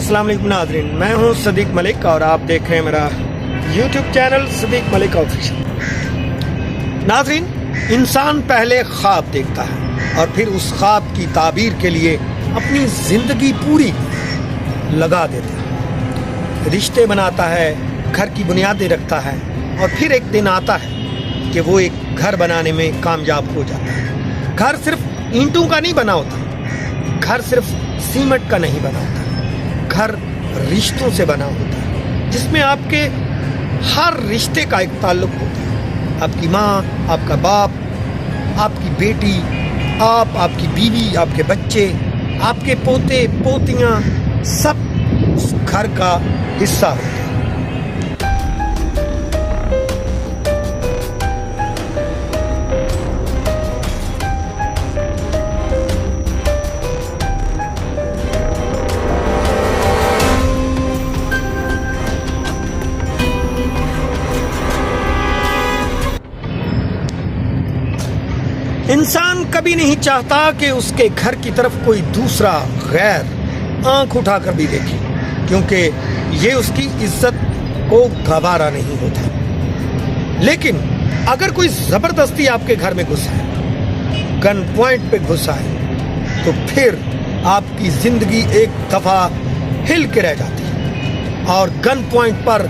अस्सलाम वालेकुम नाज़रीन, मैं हूं सदीक मलिक और आप देख रहे हैं मेरा YouTube channel Sadiq Malik official. नाज़रीन, इंसान पहले ख्वाब देखता है और फिर उस ख्वाब की ताबीर के लिए अपनी ज़िंदगी पूरी लगा देता है, रिश्ते बनाता है, घर की बुनियादें रखता है और फिर एक दिन आता है कि वो एक घर बनाने में कामयाब हो जाता है। घर सिर्फ ईंटों का नहीं बना होता, घर सिर्फ सीमेंट का नहीं बना होता, घर रिश्तों से बना होता है जिसमें आपके हर रिश्ते का एक ताल्लुक होता है। आपकी माँ, आपका बाप, आपकी बेटी, आपकी बीवी, आपके बच्चे, आपके पोते पोतियाँ, सब उस घर का हिस्सा होते हैं। इंसान कभी नहीं चाहता कि उसके घर की तरफ कोई दूसरा गैर आंख उठाकर भी देखे, क्योंकि ये उसकी इज्जत को गवारा नहीं होता। लेकिन अगर कोई जबरदस्ती आपके घर में घुसा है, गन पॉइंट पे घुसा है, तो फिर आपकी जिंदगी एक दफा हिल के रह जाती है। और गन पॉइंट पर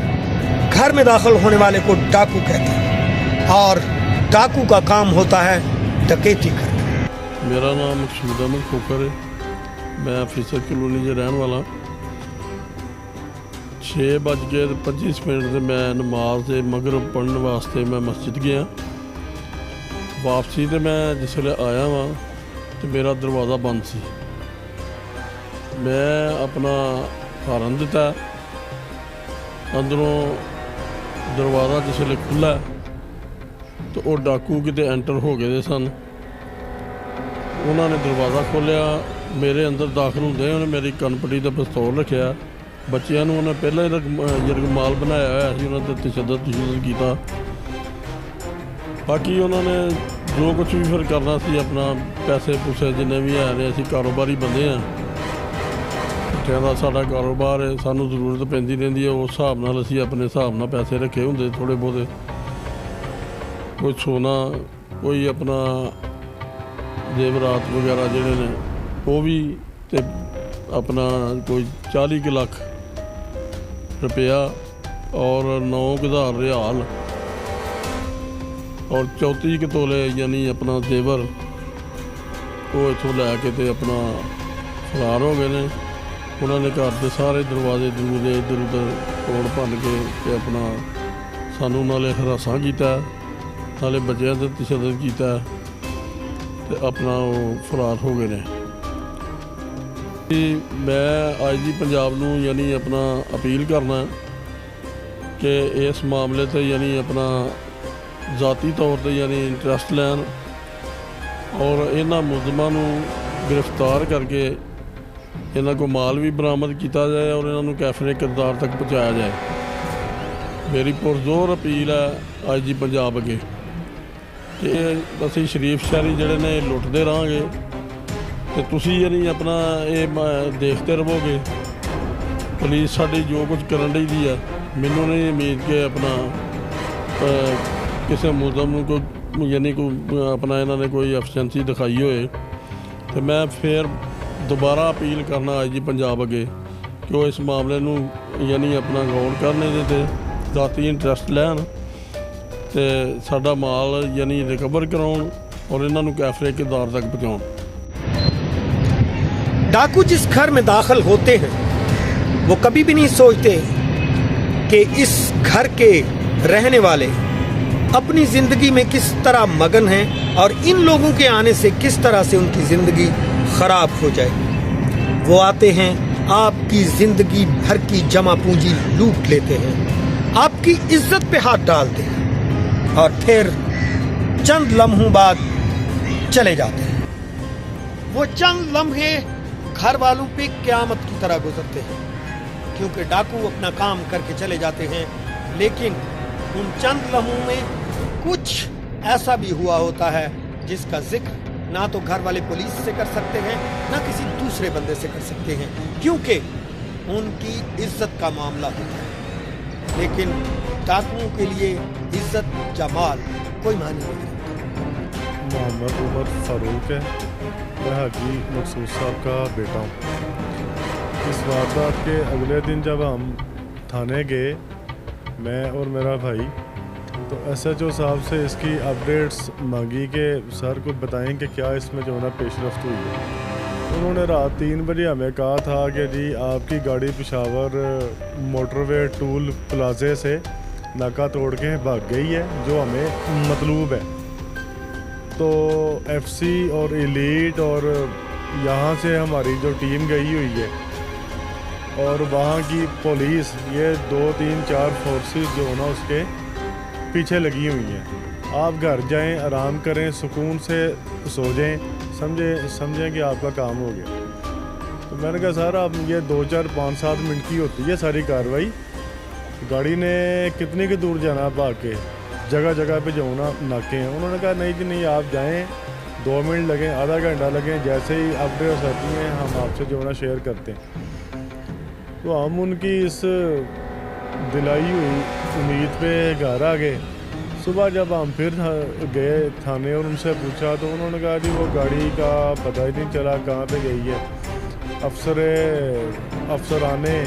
घर में दाखिल होने वाले को डाकू कहते हैं और डाकू का काम होता है डकैती करना। मेरा नाम मकसूद अहमद खोकर है, मैं ऑफिसर कॉलोनी के रहने वाला। 6:25 से मैं नमाज से मगरब पढ़ने वास्ते मैं मस्जिद गया। वापसी तो मैं जिसले आया वहाँ तो मेरा दरवाज़ा बंद सी। मैं अपना हारन दिता, अंदरों दरवाज़ा जिसले खुला तो वो डाकू किते एंटर हो गए सन। उन्होंने दरवाज़ा खोलिया, मेरे अंदर दाखिल होंदे उन्हें मेरी कनपटी का पिस्तौल रखा। बच्चों को उन्हें पहले यरगमाल बनाया हुआ सी, उन्होंने तशद्दुद किया। बाकी उन्होंने जो कुछ भी फिर करना सी, अपना पैसे पूसे जिन्हें भी है ने, असीं कारोबारी बंदे हैं, बच्चों का साडा कारोबार है, सानू जरूरत पैंदी रहिंदी है। उस हिसाब नाल असीं अपने हिसाब नाल पैसे रखे होंदे थोड़े बहुते, कोई सोना, कोई अपना जेवरात वगैरह जिहड़े ने वो भी, ते अपना कोई 40 लाख रुपया और 9,000 रियाल और 34 तोले यानी अपना जेवर वो इत्थों लैके ते अपना फरार हो गए ने। उन्होंने घर के सारे दरवाजे दरवाजे इधर उधर तोड़ भन के ते अपना सानू नाले हरासा किया, नाले बच्चों से तशद्दुद किया ते अपना वो फरार हो गए ने। मैं IG पंजाब नूं यानी अपना अपील करना कि इस मामले ते यानी अपना ज़ाती तौर पर यानी इंटरस्ट लैन और इन्हां मुलज़मां नूं गिरफ्तार करके इन्हां को माल भी बरामद किया जाए और इन्हां कैफरे किरदार तक पहुँचाया जाए। मेरी पुरजोर अपील है IG पंजाब अगे कि असीं शरीफ शहरी जिहड़े ने लुटते रहांगे तो तुसीं यानी अपना ये देखते रहोगे। पुलिस साडी जो कुछ करन दी है, मैनूं नहीं उम्मीद कि अपना किसी मुलजम नूं कोई यानी कोई अपना इन्हां ने कोई एफिशिएंसी दिखाई होए। तो मैं फिर दोबारा अपील करना IG पंजाब अगे कि वो इस मामले नूं यानी अपना गौर करने दे ज़ाती इंटरस्ट लैन ते साडा माल यानी रिकवर कराउण और इन्हां नूं कैफरे किरदार तक पहुँचाउण। डाकू जिस घर में दाखिल होते हैं वो कभी भी नहीं सोचते कि इस घर के रहने वाले अपनी ज़िंदगी में किस तरह मगन हैं और इन लोगों के आने से किस तरह से उनकी ज़िंदगी ख़राब हो जाए। वो आते हैं, आपकी ज़िंदगी भर की जमा पूंजी लूट लेते हैं, आपकी इज्जत पे हाथ डालते हैं और फिर चंद लम्हों बाद चले जाते हैं। वो चंद लम्हे घर वालों पे क़यामत की तरह गुजरते हैं, क्योंकि डाकू अपना काम करके चले जाते हैं, लेकिन उन चंद लम्हों में कुछ ऐसा भी हुआ होता है जिसका जिक्र ना तो घर वाले पुलिस से कर सकते हैं ना किसी दूसरे बंदे से कर सकते हैं, क्योंकि उनकी इज्जत का मामला होता है, लेकिन डाकुओं के लिए इज्जत या माल कोई मायने नहीं रखता। मोहम्मद उमर फ़ारूक है, मैं हाजी मकसूद साहब का बेटा हूँ। इस वारदात के अगले दिन जब हम थाने गए, मैं और मेरा भाई, तो SHO साहब से इसकी अपडेट्स मांगी कि सर को बताएं कि क्या इसमें जो है ना पेशरफ्त हुई है। उन्होंने रात 3 बजे हमें कहा था कि जी आपकी गाड़ी पेशावर मोटरवे टूल प्लाजे से नाका तोड़ के भाग गई है, जो हमें मतलूब है। तो FC और एलीट और यहाँ से हमारी जो टीम गई हुई है और वहाँ की पुलिस, ये 2, 3, 4 फोर्सेस जो है ना उसके पीछे लगी हुई हैं। आप घर जाएं, आराम करें, सुकून से सो जाएं, समझें कि आपका काम हो गया। तो मैंने कहा सर आप ये 2, 4, 5, 7 मिनट की होती है सारी कार्रवाई, गाड़ी ने कितनी की दूर जाना भाग के, जगह जगह पे जो ना नाके हैं। उन्होंने कहा नहीं जी नहीं, आप जाएं, 2 मिनट लगें, आधा घंटा लगें, जैसे ही अपडेट्स आती हैं हम आपसे जो ना शेयर करते हैं। तो हम उनकी इस दिलाई हुई उम्मीद पे घर आ गए। सुबह जब हम फिर गए थाने और उनसे पूछा तो उन्होंने कहा जी वो गाड़ी का पता ही नहीं चला कहाँ पे गई है। अफसराने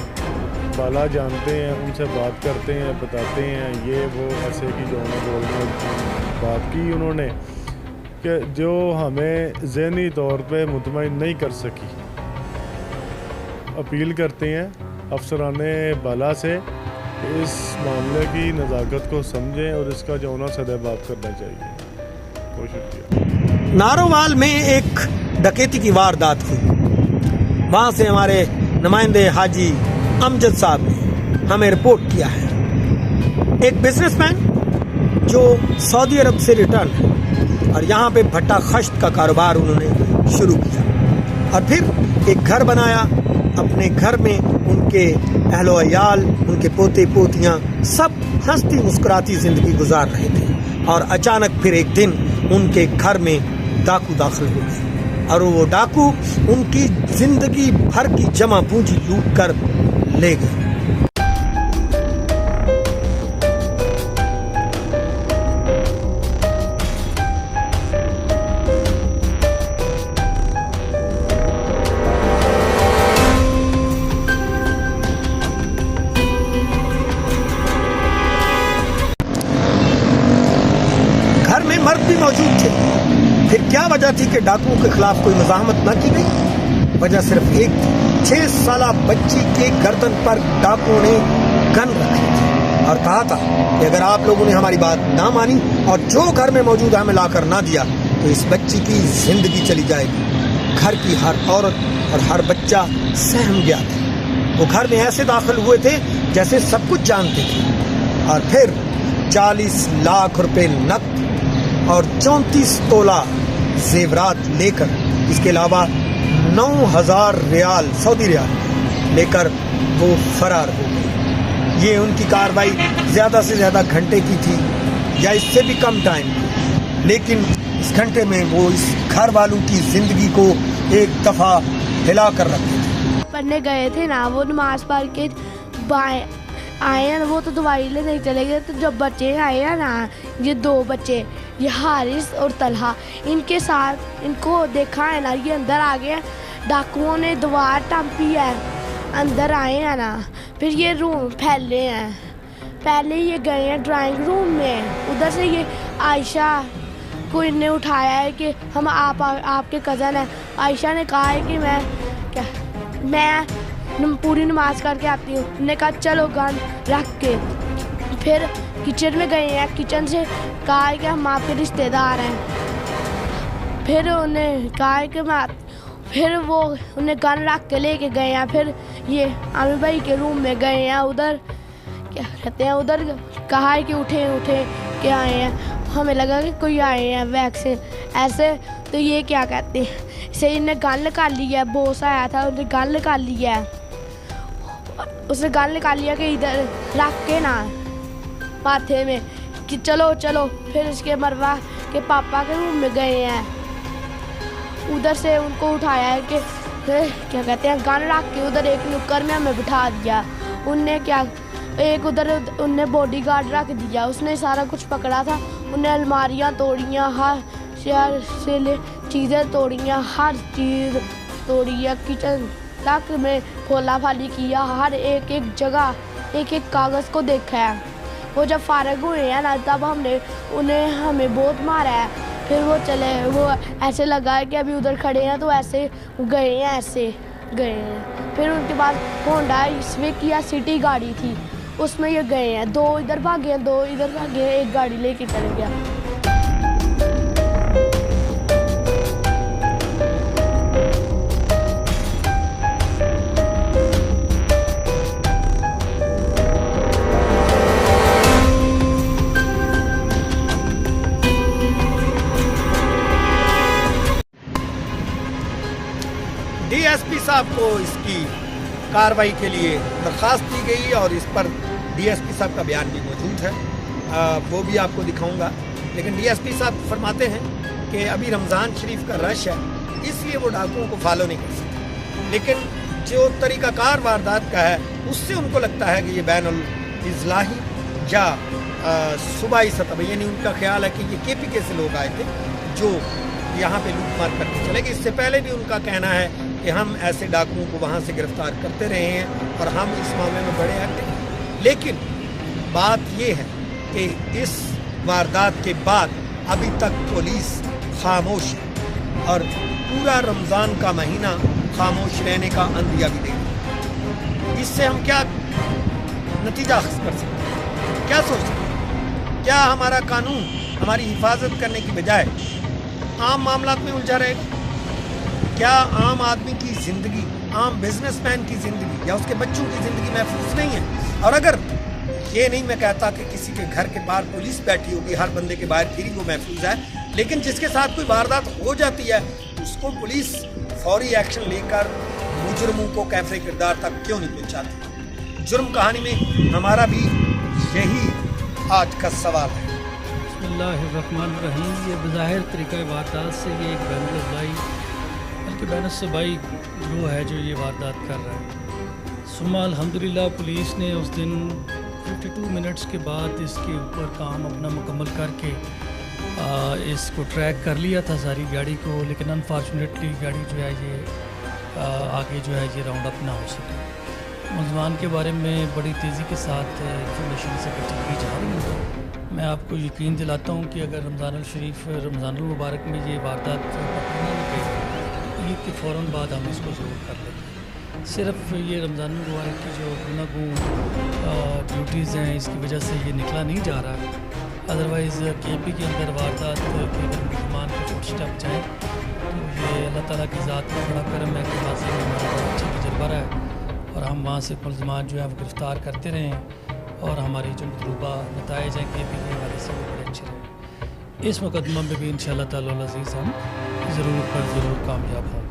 बाला जानते हैं, उनसे बात करते हैं, बताते हैं, ये वो ऐसे की जो ना बोलने बात की उन्होंने कि जो हमें ज़हनी तौर पे मुतमईन नहीं कर सकी। अपील करते हैं अफसराने बाला से कि इस मामले की नज़ाकत को समझें और इसका जो ना सदेबाप करना चाहिए। बहुत शुक्रिया। नारोवाल में एक डकैती की वारदात हुई। वहाँ से हमारे नुमाइंदे हाजी अमजद साहब ने हमें रिपोर्ट किया है। एक बिजनेसमैन जो सऊदी अरब से रिटर्न है और यहाँ पे भट्टा खश्त का कारोबार उन्होंने शुरू किया और फिर एक घर बनाया। अपने घर में उनके अहलो अयाल, उनके पोते पोतियाँ सब हंसती मुस्कुराती ज़िंदगी गुजार रहे थे और अचानक फिर एक दिन उनके घर में डाकू दाखिल हो गए और वो डाकू उनकी ज़िंदगी भर की जमा पूंजी लूट कर ले गए। मर्द भी मौजूद थे। फिर क्या वजह थी कि डाकुओं के खिलाफ कोई मज़ाहमत न की गई? वजह सिर्फ एक थी, 6 साला बच्ची के गर्दन पर डाकुओं ने गन रखी थी और कहा था कि अगर आप लोगों ने हमारी बात ना मानी और जो घर में मौजूद हमें लाकर ना दिया तो इस बच्ची की जिंदगी चली जाएगी। घर की हर औरत और हर बच्चा सहम गया था। वो घर में ऐसे दाखिल हुए थे जैसे सब कुछ जानते थे और फिर 40 लाख रुपए नकद और 34 तोला जेवरात लेकर, इसके अलावा 9,000 रियाल सऊदी रियाल लेकर वो फरार हो गए। ये उनकी कार्रवाई ज़्यादा से ज़्यादा घंटे की थी या इससे भी कम टाइम की, लेकिन इस घंटे में वो इस घर वालों की ज़िंदगी को एक दफ़ा हिला कर रखे थे। पढ़ने गए थे ना, वो नमाज पढ़ के आए हैं, वो तो दवाई ले नहीं चले गए। तो जब बच्चे आए हैं ना, ये 2 बच्चे, ये हारिस और तलहा, इनके साथ इनको देखा है ना, ये अंदर आ गए। डाकुओं ने दीवार टांपी है, अंदर आए हैं ना, फिर ये रूम फैले हैं। पहले ये गए हैं ड्राइंग रूम में, उधर से ये आयशा को इन्हें उठाया है कि हम आपके कज़न हैं। आयशा ने कहा है कि मैं पूरी नमाज करके आती हूँ। उन्होंने कहा चलो गन रख के। फिर किचन में गए हैं, किचन से कहा है कि हम आपके रिश्तेदार हैं। फिर उन्हें कहा है कि फिर वो उन्हें गन रख के लेके गए हैं। फिर ये आमिर भाई के रूम में गए हैं, उधर क्या कहते हैं, उधर कहा है कि उठे के आए हैं। हमें लगा कि कोई आए हैं वैक्सीन ऐसे, तो ये क्या कहते हैं, इसे इन्हें गन निकाल लिया है। बॉस आया था, उन्हें गन निकाल लिया है, उसने गन निकाल लिया कि इधर रख के ना माथे में कि चलो। फिर इसके मरवा के पापा के रूम में गए हैं, उधर से उनको उठाया है कि क्या कहते हैं गन रख के उधर एक नुक्कर में हमें बिठा दिया। उनने क्या एक उधर उनने बॉडीगार्ड रख दिया, उसने सारा कुछ पकड़ा था। उन्हें अलमारियाँ तोड़ियाँ, हर शहर से चीज़ें तोड़ियाँ, हर चीज़ तोड़ी है, किचन तक में फोला फाली किया, हर एक एक जगह एक एक कागज़ को देखा है। वो जब फारग हुए हैं ना तब हमने उन्हें हमें बहुत मारा है। फिर वो चले, वो ऐसे लगा है कि अभी उधर खड़े हैं तो ऐसे गए हैं, ऐसे गए हैं। फिर उनके पास होंडा स्विक या सिटी गाड़ी थी, उसमें ये गए हैं। 2 इधर भागे हैं, 2 इधर भागे हैं, एक गाड़ी लेके चले गया। डीएसपी साहब को इसकी कार्रवाई के लिए दरख्वास्त दी गई और इस पर डीएसपी साहब का बयान भी मौजूद है, वो भी आपको दिखाऊंगा। लेकिन डीएसपी साहब फरमाते हैं कि अभी रमज़ान शरीफ का रश है, इसलिए वो डाकुओं को फॉलो नहीं कर सकते। लेकिन जो तरीक़ाकार वारदात का है उससे उनको लगता है कि ये बैनुल इज़लाही या सूबाई सतह पर, यानी उनका ख्याल है कि ये KPK से लोग आए थे जो यहाँ पे लूटमार करके चले गए। इससे पहले भी उनका कहना है कि हम ऐसे डाकुओं को वहाँ से गिरफ्तार करते रहे हैं और हम इस मामले में बड़े एक्टिव हैं। लेकिन बात ये है कि इस वारदात के बाद अभी तक पुलिस खामोश है और पूरा रमज़ान का महीना खामोश रहने का अंदिया भी दे रही है। इससे हम क्या नतीजा हासिल कर सकते हैं, क्या सोच सकते हैं? क्या हमारा कानून हमारी हिफाजत करने की बजाय आम मामलात में उलझा रहेगा? क्या आम आदमी की ज़िंदगी, आम बिजनेसमैन की ज़िंदगी या उसके बच्चों की ज़िंदगी महफूज नहीं है? और अगर ये नहीं मैं कहता कि किसी के घर के बाहर पुलिस बैठी होगी, हर बंदे के बाहर फिर ही वो महफूज है, लेकिन जिसके साथ कोई वारदात हो जाती है उसको पुलिस फौरी एक्शन लेकर मुजरमों को कैफे किरदार तक क्यों नहीं पहुँचाती? जुर्म कहानी में हमारा भी यही आज का सवाल है। बिस्मिल्लाहिर्रहमानिर्रहीम। ये बज़ाहिर तरीक़ा वारदात से ये एक बैनुल-सूबाई बल्कि बैनुल-सूबाई गिरोह है जो ये वारदात कर रहा है। सुम्मा अल्हम्दुलिल्लाह पुलिस ने उस दिन 52 मिनट्स के बाद इसके ऊपर काम अपना मुकम्मल करके इसको ट्रैक कर लिया था सारी गाड़ी को, लेकिन अनफॉर्चुनेटली गाड़ी जो है ये आगे जो है ये राउंड अप ना हो सके। मुलज़मान के बारे में बड़ी तेज़ी के साथ इंफॉर्मेशन से इकट्ठी की जा रही है। मैं आपको यकीन दिलाता हूँ कि अगर रमज़ानुल शरीफ, रमज़ानुल मुबारक में ये वारदात पकड़ने नहीं गई, ईद के फ़ौरन बाद हम इसको ज़रूर कर लेंगे। सिर्फ ये रमज़ानुल मुबारक की जो गुनागूं ड्यूटीज़ हैं इसकी वजह से ये निकला नहीं जा रहा है। अदरवाइज़ KP के अंदर वारदात के अगर मुसलमान के फुट स्टेप जाएँ तो ये अल्लाह ताला की ज़ात का बड़ा करम है कि हासिल में हमारा बड़ा अच्छा तजर्बा रहा है और हम वहाँ से मुलज़मान जो है वो गिरफ़्तार करते रहे हैं और हमारी जो मतलूबा नताइज हैं KP के हवाले से वो बड़े अच्छे रहे। इस मुकदमा में भी इंशाअल्लाह ताला अज़ीज़ हम ज़रूर कामयाब हों।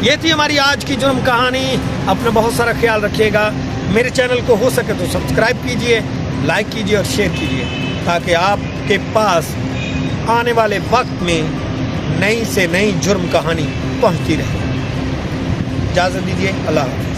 ये थी हमारी आज की जुर्म कहानी। अपना बहुत सारा ख्याल रखिएगा। मेरे चैनल को हो सके तो सब्सक्राइब कीजिए, लाइक कीजिए और शेयर कीजिए ताकि आपके पास आने वाले वक्त में नई से नई जुर्म कहानी पहुंचती रहे। इजाज़त दीजिए। अल्लाह हाफ़िज़।